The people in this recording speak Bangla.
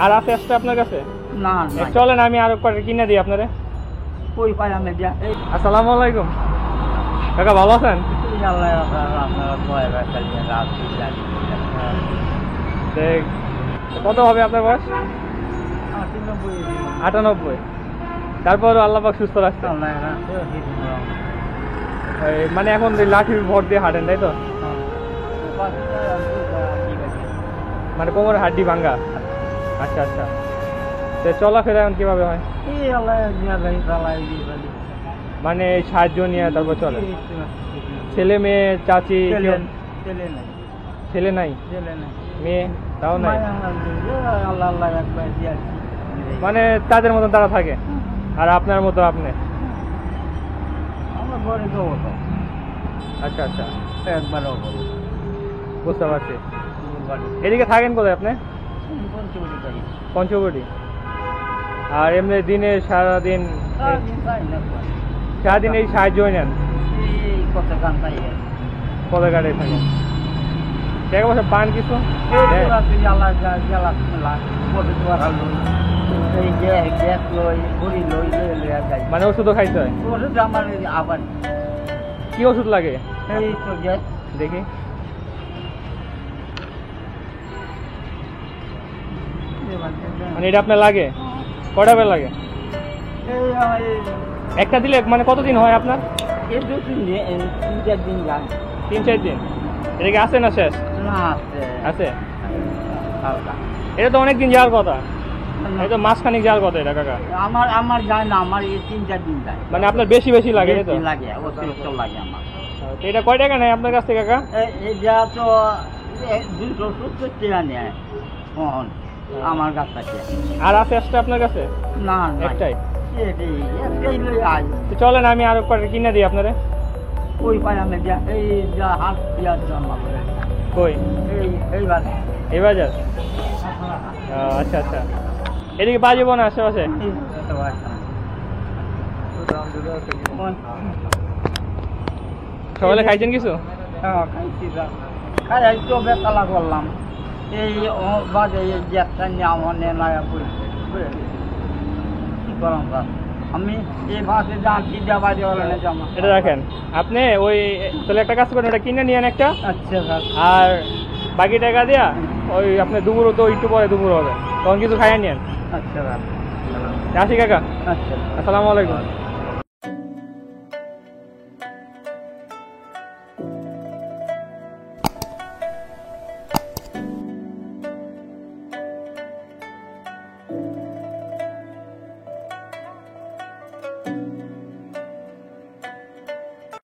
আর আছে আসতে আপনার কাছে? না চলেন আমি আরো কয়েকটা কিনে দিই আপনারে। কই পাই আমি দিয়া এই আসসালামু আলাইকুম কাকা, ভালো আছেন? আল্লাহ আপনারা কয় রাখা দিয়ে রাত জানি দেখ, কত হবে আপনার বয়স? 98। তারপর আল্লাহ পাক সুস্থ রাখছে। মানে এখন লাঠির ভর দিয়ে হাঁটেন তাই তো? মানে কোমরে হাড্ডি ভাঙ্গা। আচ্ছা আচ্ছা, তো চলাফেরা এখন কিভাবে হয়? মানে সাহায্য নিয়ে তারপর চলে? ছেলে মেয়ে চাচি ছেলে নাই? মেয়ে তাও নাই? মানে তাদের মতন তারা থাকে আর আপনার মতো আপনি? আচ্ছা আচ্ছা, বুঝতে পারছি। এদিকে থাকেন কোথায় আপনি? পঞ্চবটি। আর এমনি দিনে সারাদিন এই সাহায্য নেন? পদে গাড়ি থাকেন, টাকা পয়সা পান কিছু? মানে ওষুধও খাইতে হয়? কি ওষুধ লাগে দেখি? মানে এটা আপনার লাগে কটা বেলা লাগে? একটা দিলে মানে কতদিন হয় আপনার? 3-4 দিন। এটা কি আছে না শেষ? আছে। এটা তো অনেকদিন যাওয়ার কথা, এটা তো মাসখানিক যাওয়ার কথা এটা কাকা। আমার যায় না, আমার 3-4 দিন যায়। মানে আপনার বেশি লাগে? তো লাগে, অতিরিক্ত লাগে আমার। এটা কয় টাকা নেয় আপনার কাছ থেকে কাকা? এটা তো 270 টাকা নেয় আমার কাছ থেকে। আর আছে আসতে আপনার কাছে? না একটাই। একটাই। চলেন আমি আরো কয়েকটা কিনে দিই আপনারে। কই পাই আমি দিয়া এই যা হাত দিয়ার জন্য কই? এই বাজার। এই বাজার? আচ্ছা আচ্ছা, এদিকে বাজে বোন আশেপাশে? সকালে খাইছেন কিছু? খাই তো বেতলা করলাম এই বাজে গ্যাসটা নেওয়া নেলায়া পড়ি কি করলাম আমি এই বাসে যাচ্ছি বাজে হলে জমা। এটা রাখেন আপনি, ওই তাহলে একটা কাজ করেন, ওটা কিনে নিয়েন একটা। আচ্ছা স্যার। আর বাকি টাকা দিয়া ওই আপনি দুপুর তো একটু পরে দুপুর হবে তখন কিছু খাইয়ে নিয়েন। আচ্ছা স্যার। আসি কাকা। আচ্ছা, আসসালামু আলাইকুম।